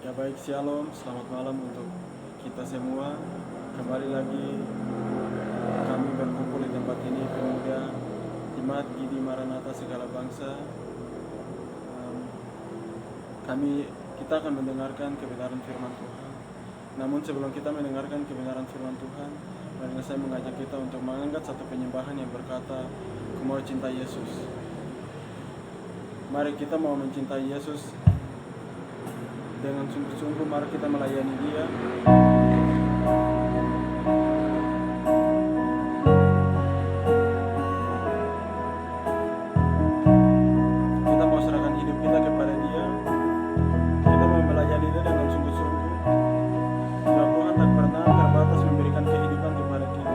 Ya baik, shalom, selamat malam untuk kita semua. Kembali lagi kami berkumpul di tempat ini, pemuda Jemaat Gidi Maranatha segala bangsa. Kita akan mendengarkan kebenaran firman Tuhan. Namun sebelum kita mendengarkan kebenaran firman Tuhan, marilah saya mengajak kita untuk mengangkat satu penyembahan yang berkata, "Aku mau cinta Yesus." Mari kita mau mencintai Yesus dengan sungguh-sungguh. Mari kita melayani Dia. Kita mau serahkan hidup kita kepada Dia. Kita mau melayani Dia dengan sungguh-sungguh. Sebab Tuhan tak pernah terbatas memberikan kehidupan kepada kita.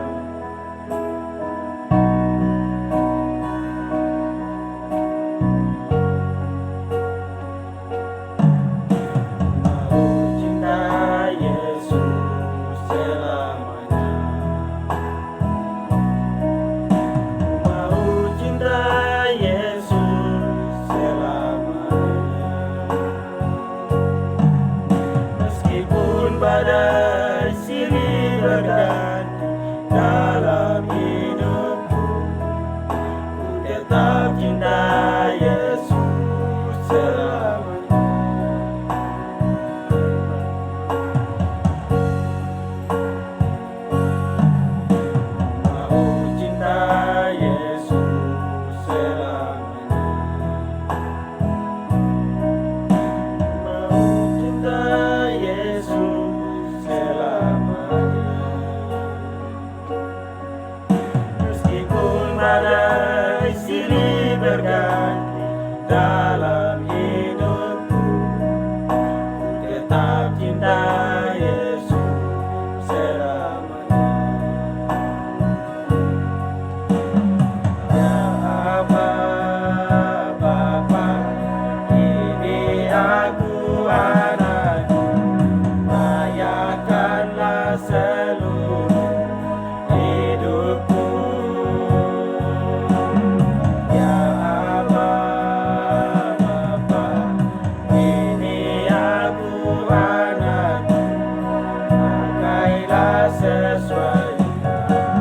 Mau cinta Yesus selamanya. Mau cinta Yesus selamanya. Meskipun badai silih berganti dalam hidupku, ku tetap cinta Yesus selamanya. Mau cinta Yesus selamanya. Mau cinta Yesus selamanya. Meskipun badai silih berganti dalam hidupku, ku tetap cinta Yesus selamanya. Ya Aba, Bapa, ini aku anakmu, layakanlah seluruh hidupku. Ya Aba, Bapa, ini aku anakmu, pakailah sesuai dengan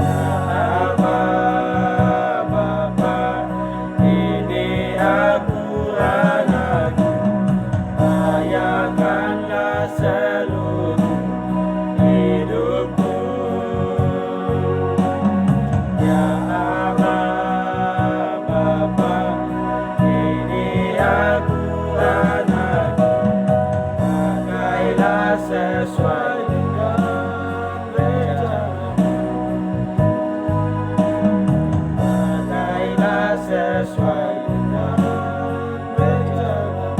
Aba, Bapa, ini aku anakmu, layakanlah seluruh hidupku. Ya Aba, Bapa, ini aku anakmu, pakailah sesuai dengan rencanamu. Pakailah sesuai dengan rencanamu.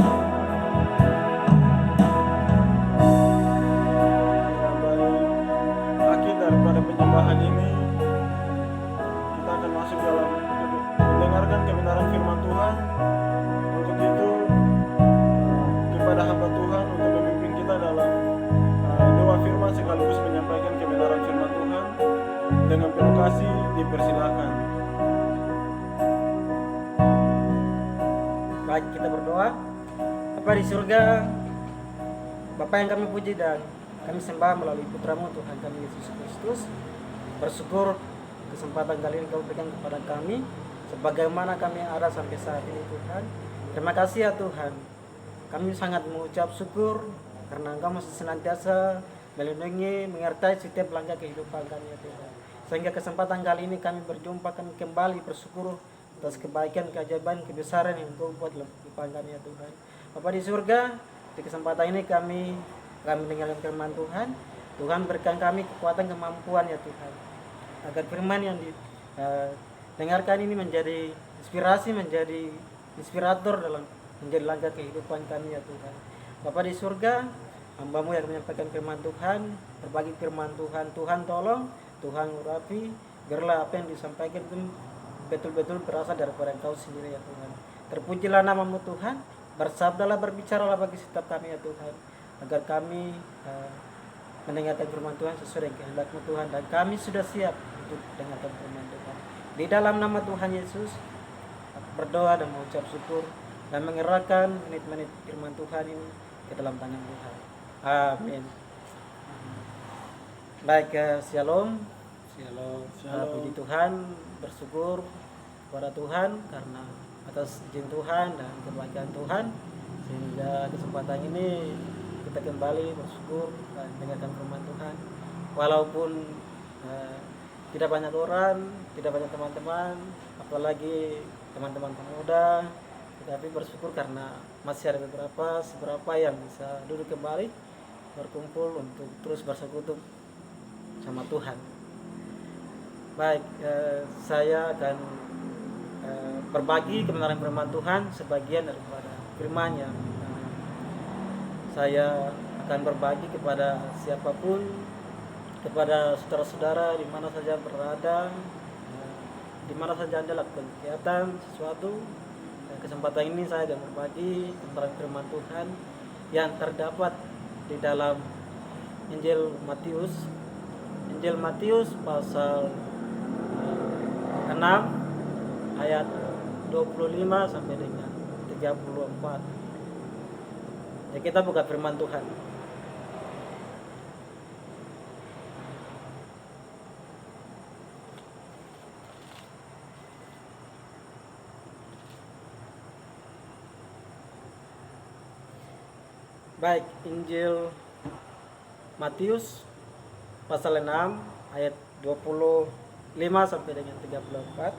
Akhir daripada penyembahan ini, kita akan masuk dalam mendengarkan kebenaran firman Tuhan. Untuk itu, kepada hamba Tuhan untuk memimpin kita dalam doa firman sekaligus menyampaikan kebenaran firman Tuhan dengan penuh kasih, dipersilakan. Baik, kita berdoa. Bapa di surga, Bapa yang kami puji dan kami sembah melalui putramu Tuhan kami Yesus Kristus. Bersyukur kesempatan kali ini Kau berikan kepada kami, sebagaimana kami ada sampai saat ini Tuhan. Terima kasih ya Tuhan. Kami sangat mengucap syukur karena Engkau masih senantiasa melindungi, menyertai setiap langkah kehidupan kami ya Tuhan. Sehingga kesempatan kali ini kami berjumpa kembali bersyukur atas kebaikan, keajaiban, kebesaran yang Engkau buat dalam kehidupan kami ya Tuhan. Bapa di surga, di kesempatan ini kami akan mendengarkan firman Tuhan. Tuhan berikan kami kekuatan, kemampuan ya Tuhan, agar firman yang didengarkan ini menjadi inspirasi, menjadi inspirator dalam menjadi langkah kehidupan kami ya Tuhan. Bapa di surga, hamba-Mu yang menyampaikan firman Tuhan, berbagi firman Tuhan, Tuhan tolong, Tuhan urapi, biarlah apa yang disampaikan itu betul-betul berasal daripada Engkau sendiri ya Tuhan. Terpujilah nama-Mu Tuhan, bersabdalah, berbicaralah bagi setiap kami ya Tuhan, agar kami mendengarkan firman Tuhan sesuai dengan kehendak-Mu Tuhan, dan kami sudah siap untuk mendengarkan firman Tuhan. Di dalam nama Tuhan Yesus, berdoa dan mengucap syukur dan menyerahkan menit-menit firman Tuhan ini ke dalam tangan Tuhan. Amin. Baik, shalom. Puji Tuhan, bersyukur kepada Tuhan karena atas izin Tuhan dan kebahagiaan Tuhan, sehingga kesempatan ini kita kembali bersyukur dan dengarkan firman Tuhan. Walaupun tidak banyak orang, tidak banyak teman-teman, apalagi teman-teman pemuda, tetapi bersyukur karena masih ada beberapa yang bisa duduk kembali berkumpul untuk terus bersekutu sama Tuhan. Baik, saya akan berbagi kebenaran firman Tuhan, sebagian daripada firman yang saya akan berbagi kepada siapapun, kepada saudara-saudara di mana saja berada, di mana saja Anda lakukan kegiatan sesuatu. Kesempatan ini saya akan berbagi tentang firman Tuhan yang terdapat di dalam Injil Matius pasal 6 ayat 25 sampai dengan 34. Ya, kita buka firman Tuhan. Baik, Injil Matius pasal 6 ayat 25 sampai dengan 34.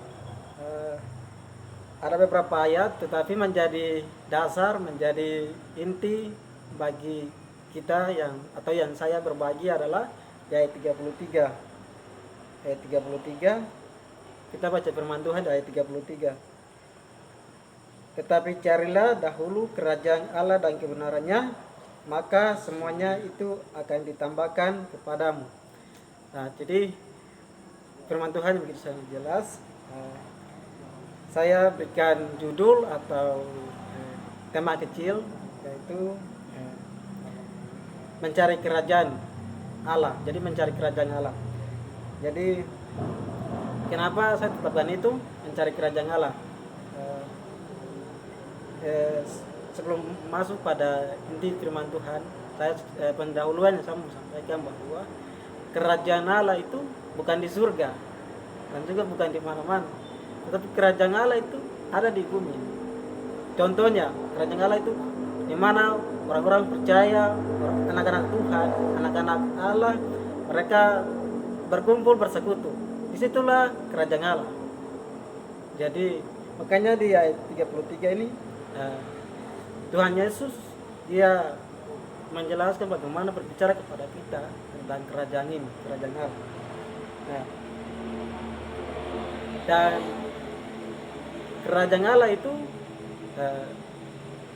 Ada beberapa ayat, tetapi menjadi dasar, menjadi inti bagi kita yang saya berbagi adalah di ayat 33. Ayat 33, kita baca firman Tuhan di ayat 33. Tetapi carilah dahulu kerajaan Allah dan kebenarannya, maka semuanya itu akan ditambahkan kepadamu. Nah, jadi firman Tuhan begitu sangat jelas. Saya berikan judul atau tema kecil, yaitu mencari kerajaan Allah. Jadi mencari kerajaan Allah. Jadi kenapa saya tetapkan itu mencari kerajaan Allah? Sebelum masuk pada inti firman Tuhan, saya pendahuluan yang saya mau sampaikan bahwa kerajaan Allah itu bukan di surga dan juga bukan di mana-mana, tetapi kerajaan Allah itu ada di bumi. Contohnya, kerajaan Allah itu di mana orang-orang percaya, anak-anak Tuhan, anak-anak Allah, mereka berkumpul bersekutu. Disitulah kerajaan Allah. Jadi makanya di ayat 33 ini Tuhan Yesus dia menjelaskan bagaimana berbicara kepada kita tentang kerajaan ini, kerajaan Allah. Nah, dan kerajaan Allah itu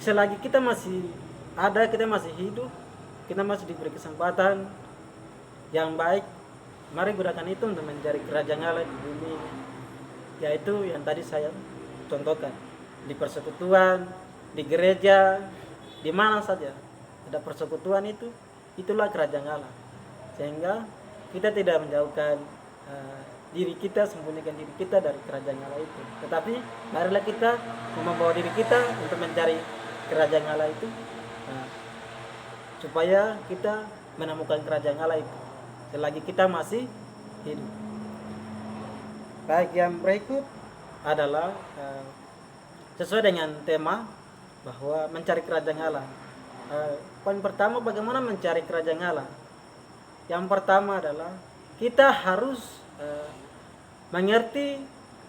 selagi kita masih ada, kita masih hidup, kita masih diberi kesempatan yang baik, mari gunakan itu untuk mencari kerajaan Allah di bumi, yaitu yang tadi saya contohkan, di persekutuan, di gereja, di mana saja ada persekutuan itulah kerajaan Allah. Sehingga kita tidak menjauhkan diri kita, sembunyikan diri kita dari kerajaan Allah itu, tetapi marilah kita membawa diri kita untuk mencari kerajaan Allah itu, supaya kita menemukan kerajaan Allah itu selagi kita masih hidup. Baik, yang berikut adalah sesuai dengan tema bahwa mencari kerajaan Allah. Poin pertama, bagaimana mencari kerajaan Allah? Yang pertama adalah kita harus mengerti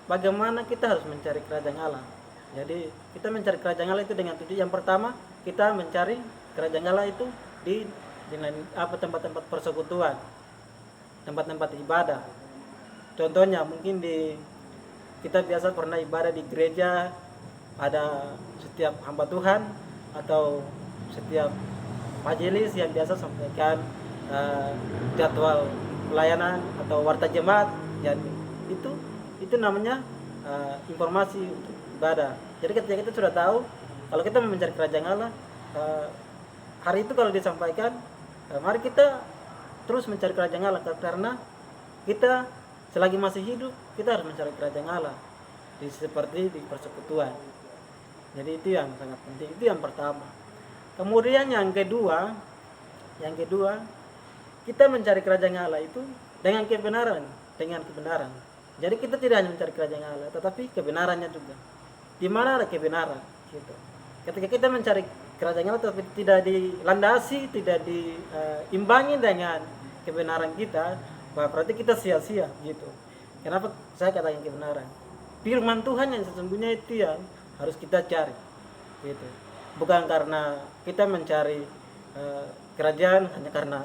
bagaimana kita harus mencari kerajaan Allah. Jadi kita mencari kerajaan Allah itu dengan tujuan. Yang pertama, kita mencari kerajaan Allah itu di tempat-tempat persekutuan, tempat-tempat ibadah. Contohnya mungkin kita biasa pernah ibadah di gereja, ada setiap hamba Tuhan atau setiap majelis yang biasa sampaikan jadwal pelayanan atau warta jemaat, dan itu namanya informasi untuk ibadah. Jadi ketika kita sudah tahu kalau kita mencari kerajaan Allah, hari itu kalau disampaikan, mari kita terus mencari kerajaan Allah, karena kita selagi masih hidup kita harus mencari kerajaan Allah. seperti di persekutuan. Jadi itu yang sangat penting, itu yang pertama. Kemudian yang kedua, kita mencari kerajaan Allah itu dengan kebenaran, Jadi kita tidak hanya mencari kerajaan Allah, tetapi kebenarannya juga. Di mana ada kebenaran, gitu. Ketika kita mencari kerajaan Allah tetapi tidak dilandasi, tidak diimbangi dengan kebenaran kita, berarti kita sia-sia, gitu. Kenapa saya katakan kebenaran? Firman Tuhan yang sesungguhnya itu yang harus kita cari, gitu. Bukan karena kita mencari kerajaan hanya karena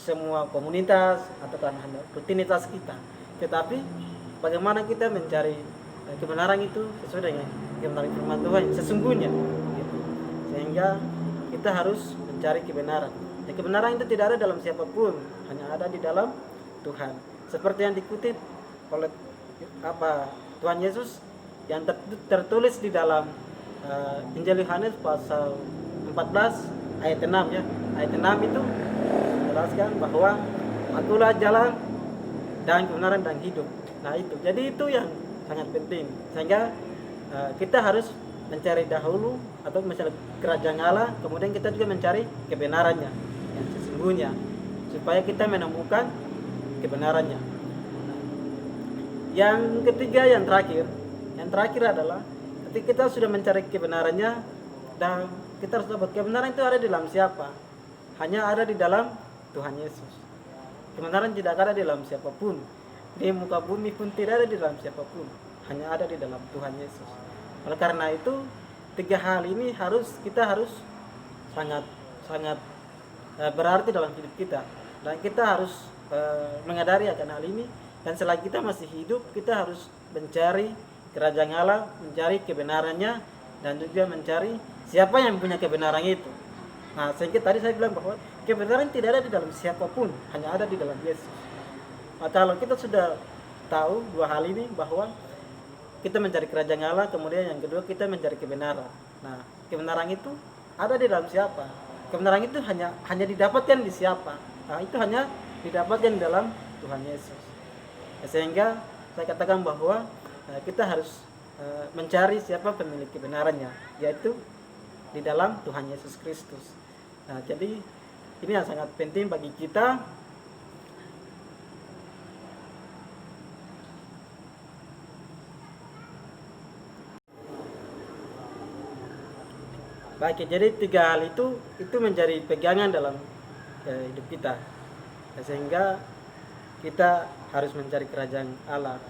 semua komunitas atau karena hanya rutinitas kita, tetapi bagaimana kita mencari kebenaran itu sesuai dengan kebenaran firman Tuhan yang sesungguhnya, gitu. Sehingga kita harus mencari kebenaran. Dan kebenaran itu tidak ada dalam siapapun, hanya ada di dalam Tuhan. Seperti yang dikutip oleh Tuhan Yesus yang tertulis di dalam Injil Yohanes pasal 14 ayat 6 ya. Ayat 6 itu menjelaskan bahwa akulah jalan dan kebenaran dan hidup. Nah itu, jadi itu yang sangat penting. Sehingga kita harus mencari dahulu atau mencari kerajaan Allah, kemudian kita juga mencari kebenarannya yang sesungguhnya, supaya kita menemukan kebenarannya. Yang ketiga, yang terakhir adalah ketika kita sudah mencari kebenarannya dan kita harus dapat kebenaran itu ada di dalam siapa? Hanya ada di dalam Tuhan Yesus. Kebenaran tidak ada di dalam siapapun. Di muka bumi pun tidak ada di dalam siapapun. Hanya ada di dalam Tuhan Yesus. Oleh karena itu, tiga hal ini kita harus sangat berarti dalam hidup kita. Dan kita harus mengadari akan hal ini. Dan selagi kita masih hidup, kita harus mencari kerajaan Allah, mencari kebenarannya, dan juga mencari siapa yang punya kebenaran itu. Nah, sehingga tadi saya bilang bahwa kebenaran tidak ada di dalam siapapun, hanya ada di dalam Yesus. Nah, kalau kita sudah tahu dua hal ini, bahwa kita mencari kerajaan Allah, kemudian yang kedua kita mencari kebenaran. Nah, kebenaran itu ada di dalam siapa? Kebenaran itu hanya didapatkan di siapa? Nah, itu hanya didapatkan di dalam Tuhan Yesus. Sehingga saya katakan bahwa kita harus mencari siapa pemilik kebenarannya, yaitu di dalam Tuhan Yesus Kristus. Nah, jadi ini yang sangat penting bagi kita. Baik, jadi tiga hal itu menjadi pegangan dalam hidup kita. Sehingga kita harus mencari kerajaan Allah.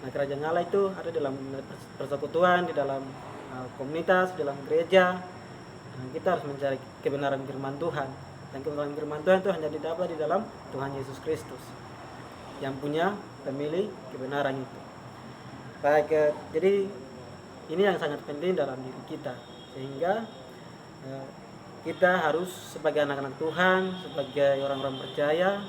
Nah, kerajaan Allah itu ada dalam persekutuan, di dalam komunitas, di dalam gereja. Nah, kita harus mencari kebenaran firman Tuhan. Dan kebenaran firman Tuhan itu hanya didapat di dalam Tuhan Yesus Kristus, yang punya pemilik kebenaran itu. Baik, jadi ini yang sangat penting dalam diri kita. Sehingga kita harus sebagai anak-anak Tuhan, sebagai orang-orang percaya,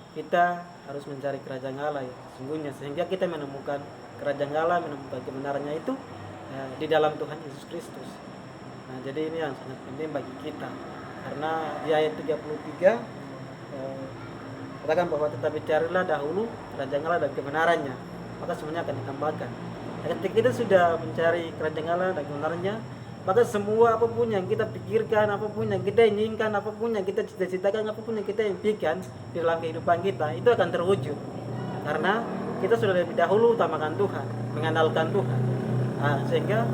kita harus mencari kerajaan Allah ya, sesungguhnya, sehingga kita menemukan kerajaan Allah, menemukan kebenarannya itu di dalam Tuhan Yesus Kristus. Nah, jadi ini yang sangat penting bagi kita, karena di ayat 33 katakan bahwa tetapi carilah dahulu kerajaan Allah dan kebenarannya, maka semuanya akan ditambahkan. Dan ketika kita sudah mencari kerajaan Allah dan kebenarannya, maka semua apapun yang kita pikirkan, apapun yang kita inginkan, apapun yang kita cita-citakan, apapun yang kita impikan di dalam kehidupan kita, itu akan terwujud. Karena kita sudah lebih dahulu utamakan Tuhan, mengandalkan Tuhan. Nah, sehingga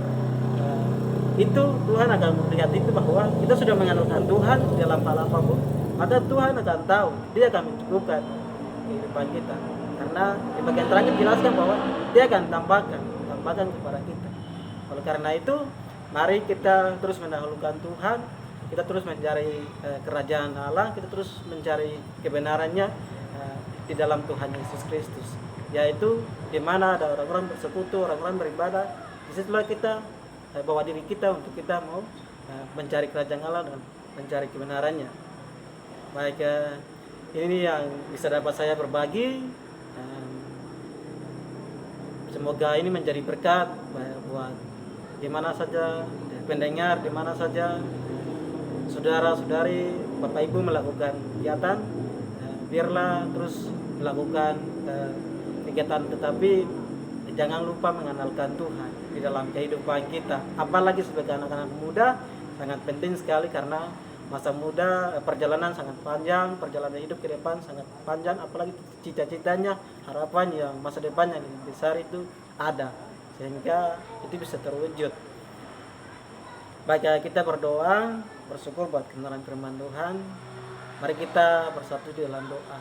itu Tuhan akan melihat itu bahwa kita sudah mengandalkan Tuhan dalam hal apapun, maka Tuhan akan tahu, Dia akan mencukupkan kehidupan kita. Karena di bagian terakhir jelaskan bahwa Dia akan tambahkan kepada kita. Oleh karena itu, mari kita terus mendahulukan Tuhan, kita terus mencari kerajaan Allah, kita terus mencari kebenarannya di dalam Tuhan Yesus Kristus. Yaitu di mana ada orang-orang bersekutu, orang-orang beribadah, disitulah kita bawa diri kita untuk kita mau mencari kerajaan Allah dan mencari kebenarannya. Baik, ini yang bisa dapat saya berbagi. Semoga ini menjadi berkat buat di mana saja pendengar, di mana saja saudara-saudari, Bapak Ibu melakukan kegiatan, biarlah terus melakukan kegiatan, tetapi jangan lupa mengandalkan Tuhan di dalam kehidupan kita. Apalagi sebagai anak-anak muda, sangat penting sekali karena masa muda, perjalanan sangat panjang, perjalanan hidup ke depan sangat panjang, apalagi cita-citanya, harapan yang masa depan yang lebih besar itu ada, sehingga itu bisa terwujud. Baik, kita berdoa, bersyukur buat kebenaran firman Tuhan. Mari kita bersatu di dalam doa.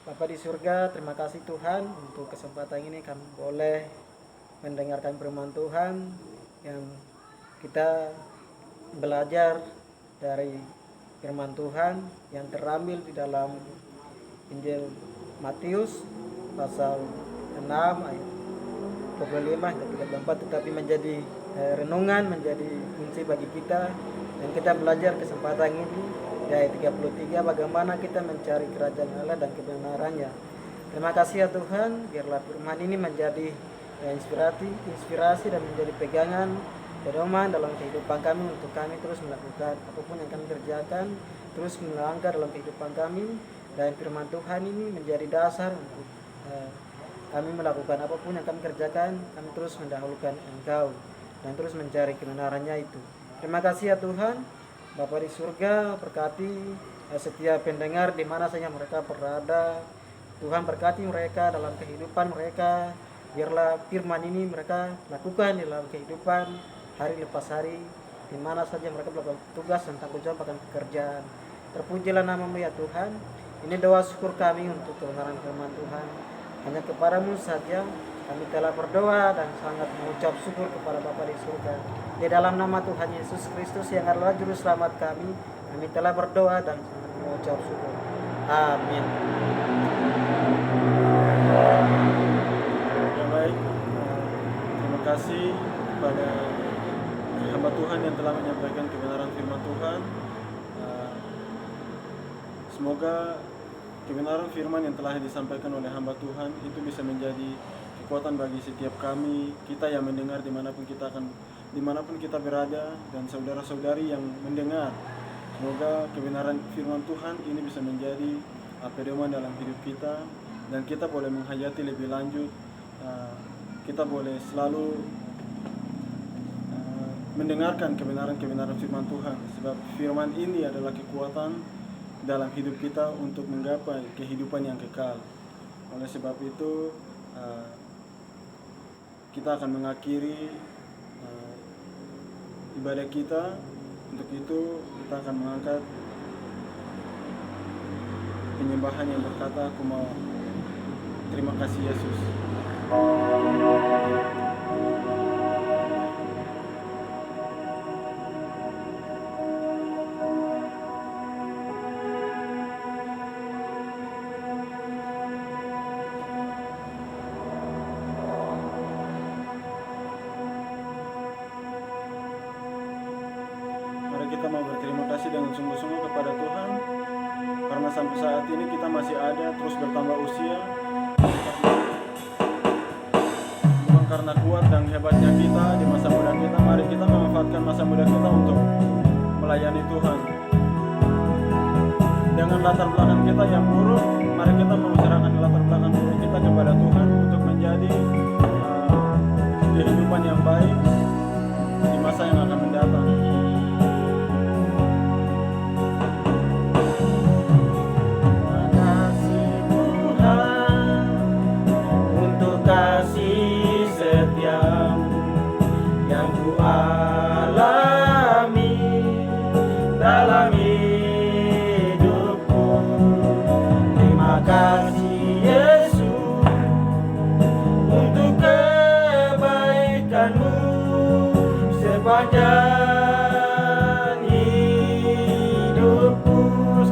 Bapa di surga, terima kasih Tuhan untuk kesempatan ini kami boleh mendengarkan firman Tuhan yang kita belajar dari firman Tuhan yang terambil di dalam Injil Matius pasal 6 ayat 25 hingga 34, tetapi menjadi renungan, menjadi kunci bagi kita, dan kita belajar kesempatan ini di ayat 33 bagaimana kita mencari kerajaan Allah dan kebenarannya. Terima kasih ya Tuhan, biarlah firman ini menjadi inspirasi dan menjadi pegangan pedoman dalam kehidupan kami untuk kami terus melakukan apapun yang kami kerjakan, terus melangkah dalam kehidupan kami, dan firman Tuhan ini menjadi dasar untuk kami melakukan apapun yang kami kerjakan, kami terus mendahulukan Engkau dan terus mencari kebenarannya itu. Terima kasih ya Tuhan. Bapa di surga, berkati setiap pendengar di mana saja mereka berada. Tuhan berkati mereka dalam kehidupan mereka. Biarlah firman ini mereka lakukan dalam kehidupan hari lepas hari, di mana saja mereka melakukan tugas dan tanggung jawab akan pekerjaan. Terpujilah nama-Mu ya Tuhan. Ini doa syukur kami untuk kebenaran firman Tuhan. Hanya kepadamu saja kami telah berdoa dan sangat mengucap syukur kepada Bapa di surga. Di dalam nama Tuhan Yesus Kristus yang adalah juru selamat kami telah berdoa dan sangat mengucap syukur. Amin. Ya baik, terima kasih kepada hamba Tuhan yang telah menyampaikan kebenaran firman Tuhan. Semoga kebenaran firman yang telah disampaikan oleh hamba Tuhan itu bisa menjadi kekuatan bagi setiap kami, kita yang mendengar dimanapun kita berada, dan saudara-saudari yang mendengar. Semoga kebenaran firman Tuhan ini bisa menjadi pedoman dalam hidup kita, dan kita boleh menghayati lebih lanjut. Kita boleh selalu mendengarkan kebenaran firman Tuhan, sebab firman ini adalah kekuatan dalam hidup kita untuk menggapai kehidupan yang kekal. Oleh sebab itu kita akan mengakhiri ibadah kita. Untuk itu kita akan mengangkat penyembahan yang berkata, "Aku mau terima kasih Yesus." Kita mau berterima kasih dengan sungguh-sungguh kepada Tuhan karena sampai saat ini kita masih ada, terus bertambah usia, bukan karena kuat dan hebatnya kita di masa muda kita. Mari kita memanfaatkan masa muda kita untuk melayani Tuhan. Dengan latar belakang kita yang buruk, mari kita menyerahkan latar belakang buruk kita kepada Tuhan untuk menjadi kehidupan yang baik di masa yang akan mendatang.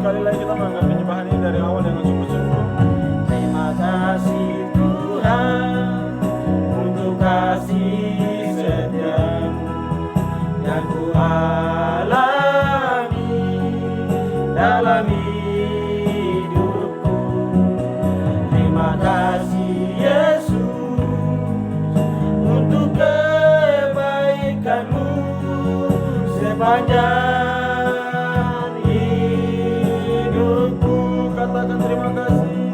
Sekali lagi kita menganggap penyembahan ini dari awal dengan sungguh-sungguh. Terima kasih Tuhan untuk kasih setiamu yang ku alami dalam hidupku. Terima kasih Yesus untuk kebaikanmu sepanjang hidupku. Katakan terima kasih.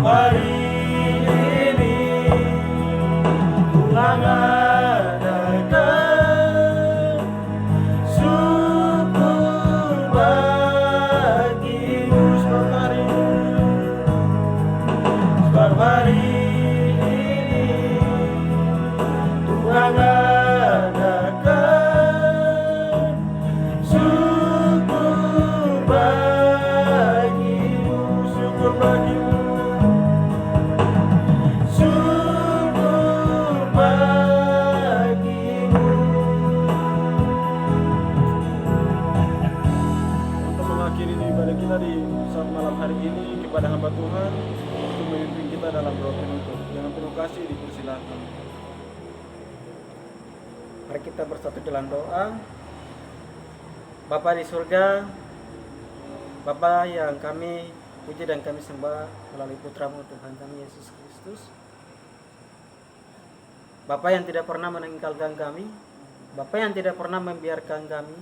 hari ini Tuhan adakan syukur bagimu. Sebab hari ini Tuhan adakan syukur bagimu, syukur bagimu, syukur bagimu. Untuk mengakhiri ibadah kita di saat malam hari ini kepada hamba Tuhan untuk memimpin kita dalam doa penutup. Dengan penuh kasih dipersilakan. Mari kita bersatu dalam doa. Bapa di surga, Bapa yang kami puji dan kami sembah melalui putra-Mu Tuhan kami Yesus Kristus. Bapa yang tidak pernah meninggalkan kami, Bapa yang tidak pernah membiarkan kami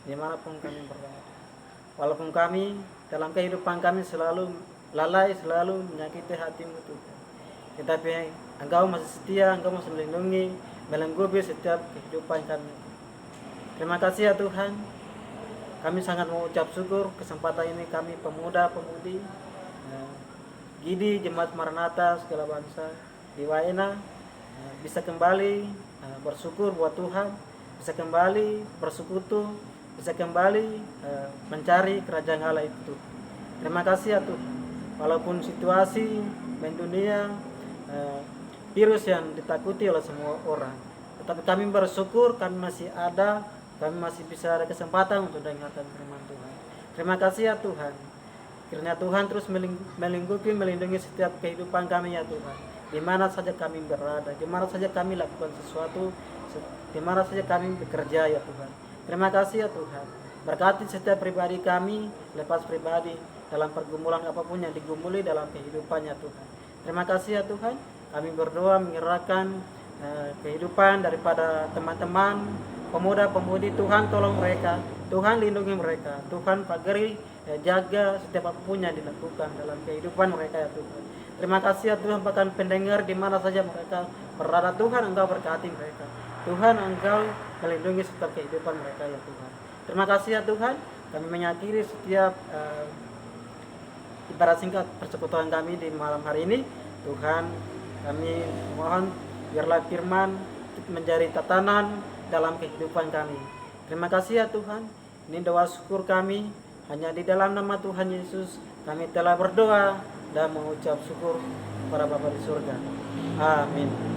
dimanapun kami berada. Walaupun kami dalam kehidupan kami selalu lalai, selalu menyakiti hati-Mu Tuhan, tetapi Engkau masih setia, Engkau masih melindungi, melengkapi setiap kehidupan kami. Terima kasih ya Tuhan. Kami sangat mengucap syukur kesempatan ini kami pemuda-pemudi Gidi Jemaat Maranatha segala bangsa di Waena bisa kembali bersyukur buat Tuhan, bisa kembali bersekutu, bisa kembali mencari kerajaan Allah itu. Terima kasih ya Tuhan. Walaupun situasi mendunia virus yang ditakuti oleh semua orang, tetapi kami bersyukur kami masih ada, kami masih bisa ada kesempatan untuk dengarkan firman Tuhan. Terima kasih ya Tuhan. Kiranya Tuhan terus melingkupi, melindungi setiap kehidupan kami ya Tuhan. Di mana saja kami berada, di mana saja kami lakukan sesuatu, di mana saja kami bekerja ya Tuhan. Terima kasih ya Tuhan. Berkati setiap pribadi kami, lepas pribadi, dalam pergumulan apapun yang digumuli dalam kehidupannya Tuhan. Terima kasih ya Tuhan. Kami berdoa menyerahkan kehidupan daripada teman-teman pemuda-pemudi. Tuhan tolong mereka, Tuhan lindungi mereka, Tuhan pagari, jaga setiap apapun yang dilakukan dalam kehidupan mereka ya Tuhan. Terima kasih ya Tuhan, bahkan pendengar di mana saja mereka berada, Tuhan Engkau berkati mereka, Tuhan Engkau melindungi setiap kehidupan mereka ya Tuhan. Terima kasih ya Tuhan. Kami mengakhiri setiap ibarat singkat persekutuan kami di malam hari ini. Tuhan, kami mohon biarlah firman menjadi tatanan dalam kehidupan kami. Terima kasih ya Tuhan. Ini doa syukur kami hanya di dalam nama Tuhan Yesus. Kami telah berdoa dan mengucap syukur kepada Bapa di surga. Amin.